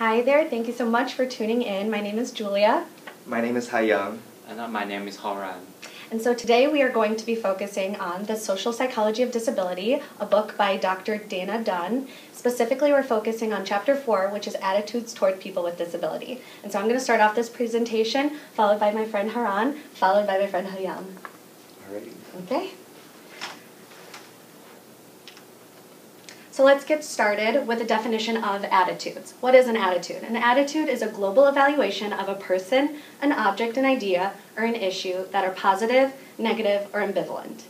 Hi there, thank you so much for tuning in. My name is Julia. My name is Hayoung. And my name is Haoran. And so today we are going to be focusing on The Social Psychology of Disability, a book by Dr. Dunn. Specifically, we're focusing on Chapter 4, which is Attitudes Toward People with Disability. And so I'm going to start off this presentation, followed by my friend Haoran, followed by my friend Hayoung. All right. Okay? So let's get started with a definition of attitudes. What is an attitude? An attitude is a global evaluation of a person, an object, an idea, or an issue that are positive, negative, or ambivalent.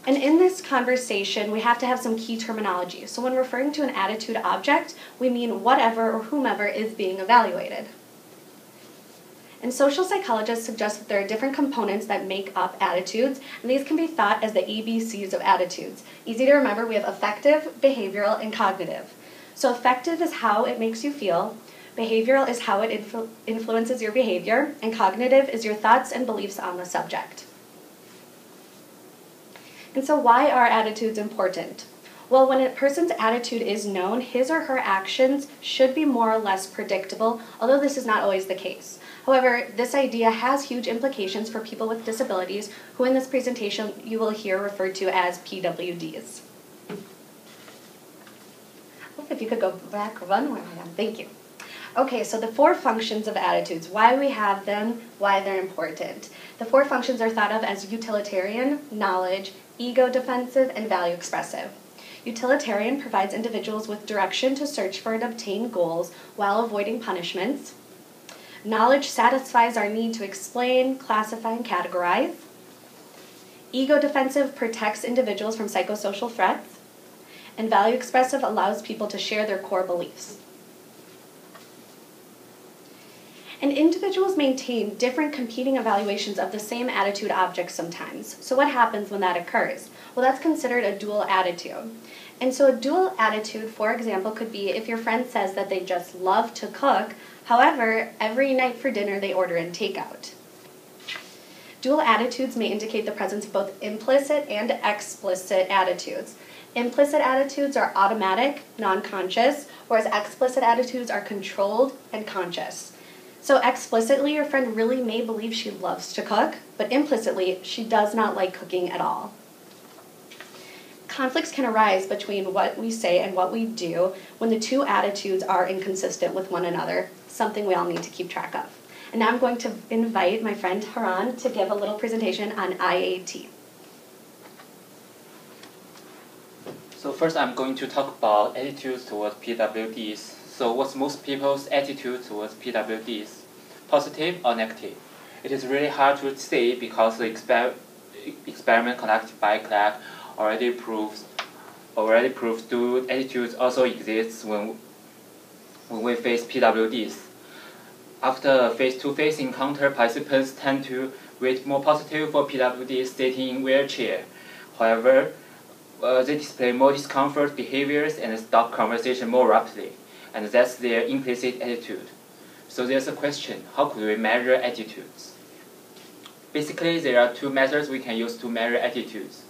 And in this conversation, we have to have some key terminology. So when referring to an attitude object, we mean whatever or whomever is being evaluated. And social psychologists suggest that there are different components that make up attitudes, and these can be thought as the ABCs of attitudes. Easy to remember, we have affective, behavioral, and cognitive. So affective is how it makes you feel, behavioral is how it influences your behavior, and cognitive is your thoughts and beliefs on the subject. And so why are attitudes important? Well, when a person's attitude is known, his or her actions should be more or less predictable, although this is not always the case. However, this idea has huge implications for people with disabilities, who in this presentation you will hear referred to as PWDs. If you could go back one more time, thank you. Okay, so the 4 functions of attitudes, why we have them, why they're important. The 4 functions are thought of as utilitarian, knowledge, ego defensive, and value expressive. Utilitarian provides individuals with direction to search for and obtain goals while avoiding punishments. Knowledge satisfies our need to explain, classify, and categorize. Ego defensive protects individuals from psychosocial threats. And value expressive allows people to share their core beliefs. And individuals maintain different competing evaluations of the same attitude object sometimes. So what happens when that occurs? Well, that's considered a dual attitude. And so a dual attitude, for example, could be if your friend says that they just love to cook, however, every night for dinner they order in takeout. Dual attitudes may indicate the presence of both implicit and explicit attitudes. Implicit attitudes are automatic, non-conscious, whereas explicit attitudes are controlled and conscious. So explicitly, your friend really may believe she loves to cook, but implicitly, she does not like cooking at all. Conflicts can arise between what we say and what we do when the 2 attitudes are inconsistent with one another, something we all need to keep track of. And now I'm going to invite my friend Haoran to give a little presentation on IAT. So first I'm going to talk about attitudes towards PWDs. So what's most people's attitude towards PWDs? Positive or negative? It is really hard to say because the experiment conducted by Clark already proves dual attitudes also exists when we face PWDs. After a face-to-face encounter, participants tend to rate more positive for PWDs sitting in wheelchair. However, they display more discomfort behaviors and stop conversation more rapidly, and that's their implicit attitude. So there's a question, how could we measure attitudes? Basically, there are 2 methods we can use to measure attitudes.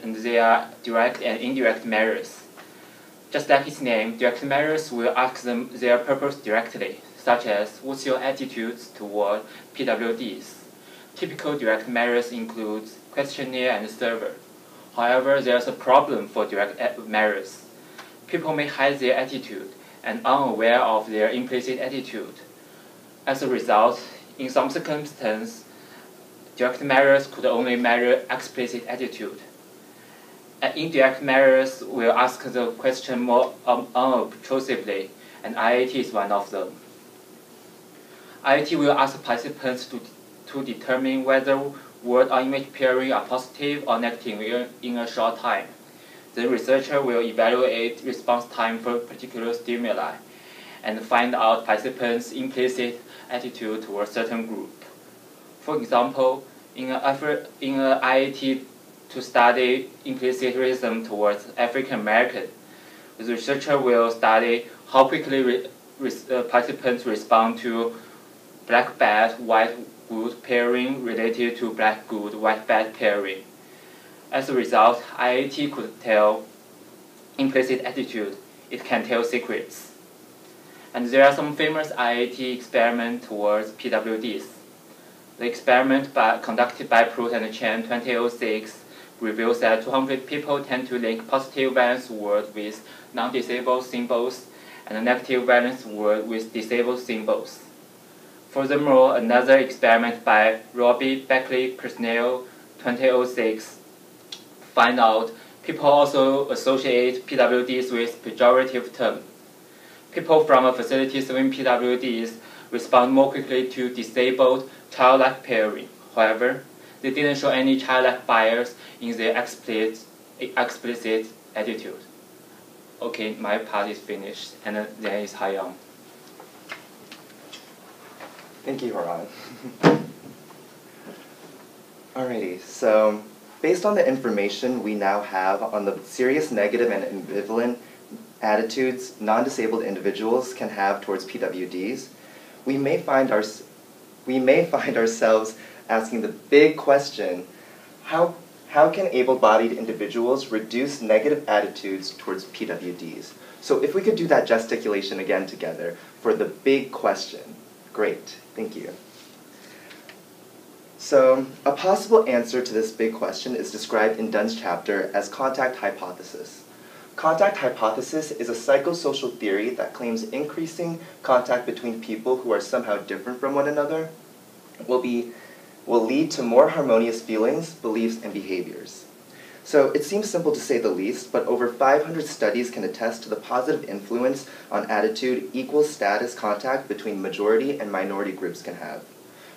And they are direct and indirect measures. Just like its name, direct measures will ask them their purpose directly, such as, what's your attitudes toward PWDs? Typical direct measures include questionnaire and survey. However, there's a problem for direct measures. People may hide their attitude and unaware of their implicit attitude. As a result, in some circumstances, direct measures could only measure explicit attitude. And indirect measures will ask the question more unobtrusively, and IAT is one of them. IAT will ask participants to determine whether word or image pairing are positive or negative in a short time. The researcher will evaluate response time for particular stimuli and find out participants' implicit attitude toward a certain group. For example, in an IAT to study implicit racism towards African American, the researcher will study how quickly participants respond to black bad, white good pairing related to black good, white bad pairing. As a result, IAT could tell implicit attitude. It can tell secrets. And there are some famous IIT experiments towards PWDs. The experiment conducted by Prout and Chen 2006 reveals that 200 people tend to link positive valence word with non-disabled symbols and negative valence word with disabled symbols. Furthermore, another experiment by Robbie Beckley Personnel 2006 find out people also associate PWDs with pejorative terms. People from a facility serving PWDs respond more quickly to disabled childlike pairing. However, they didn't show any childlike bias in their explicit attitude. Okay, my part is finished, and then is Hayoung. Thank you, Haoran. Alrighty, so based on the information we now have on the serious negative and ambivalent attitudes non-disabled individuals can have towards PWDs, we may find ourselves asking the big question, how can able-bodied individuals reduce negative attitudes towards PWDs? So if we could do that gesticulation again together for the big question. Great, thank you. So a possible answer to this big question is described in Dunn's chapter as contact hypothesis. Contact hypothesis is a psychosocial theory that claims increasing contact between people who are somehow different from one another will lead to more harmonious feelings, beliefs, and behaviors. So it seems simple to say the least, but over 500 studies can attest to the positive influence on attitude equal status contact between majority and minority groups can have.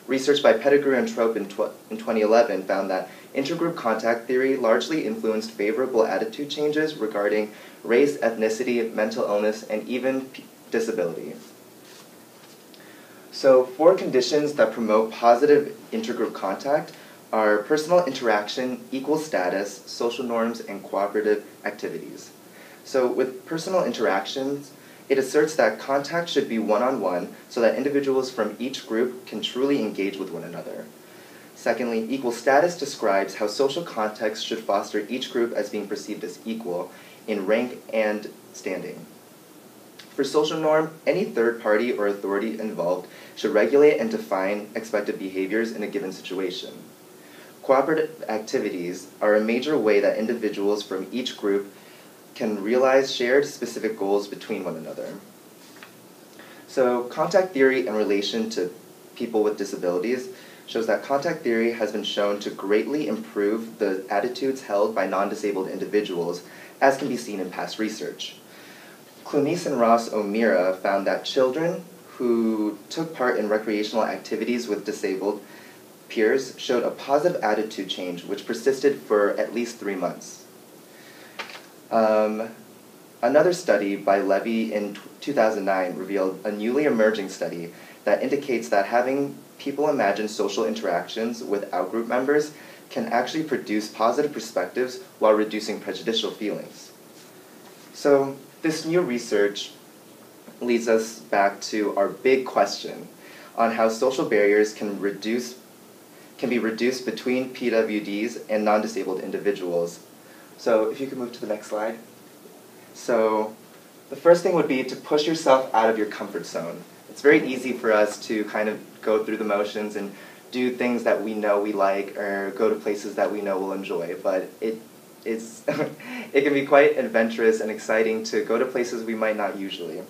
Research by Pettigrew and Trope in 2011 found that intergroup contact theory largely influenced favorable attitude changes regarding race, ethnicity, mental illness, and even disability. So 4 conditions that promote positive intergroup contact are personal interaction, equal status, social norms, and cooperative activities. So with personal interactions, it asserts that contact should be one-on-one so that individuals from each group can truly engage with one another. Secondly, equal status describes how social context should foster each group as being perceived as equal in rank and standing. For social norm, any third party or authority involved should regulate and define expected behaviors in a given situation. Cooperative activities are a major way that individuals from each group can realize shared specific goals between one another. So contact theory in relation to people with disabilities shows that contact theory has been shown to greatly improve the attitudes held by non-disabled individuals, as can be seen in past research. Clunice and Ross O'Meara found that children who took part in recreational activities with disabled peers showed a positive attitude change which persisted for at least 3 months. Another study by Levy in 2009 revealed a newly emerging study that indicates that having people imagine social interactions with outgroup members can actually produce positive perspectives while reducing prejudicial feelings. So this new research leads us back to our big question on how social barriers can be reduced between PWDs and non-disabled individuals. So if you could move to the next slide. So the first thing would be to push yourself out of your comfort zone. It's very easy for us to kind of go through the motions and do things that we know we like or go to places that we know we'll enjoy, but it can be quite adventurous and exciting to go to places we might not usually.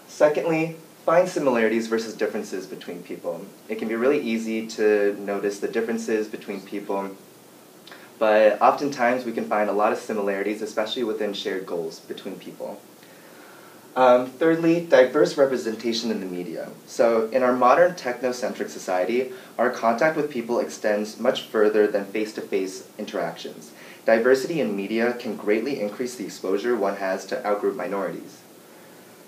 Secondly, find similarities versus differences between people. It can be really easy to notice the differences between people, but oftentimes we can find a lot of similarities, especially within shared goals between people. Thirdly, diverse representation in the media. So in our modern technocentric society, our contact with people extends much further than face-to-face interactions. Diversity in media can greatly increase the exposure one has to outgroup minorities.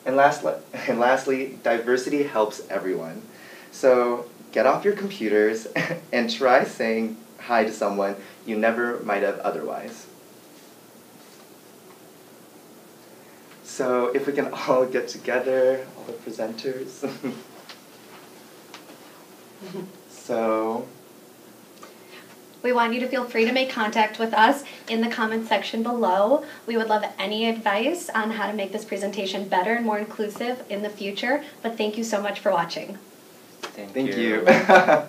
And lastly, diversity helps everyone. So get off your computers and try saying hi to someone you never might have otherwise. So if we can all get together, all the presenters. So We want you to feel free to make contact with us in the comments section below. We would love any advice on how to make this presentation better and more inclusive in the future. But thank you so much for watching. Thank Thank you. you.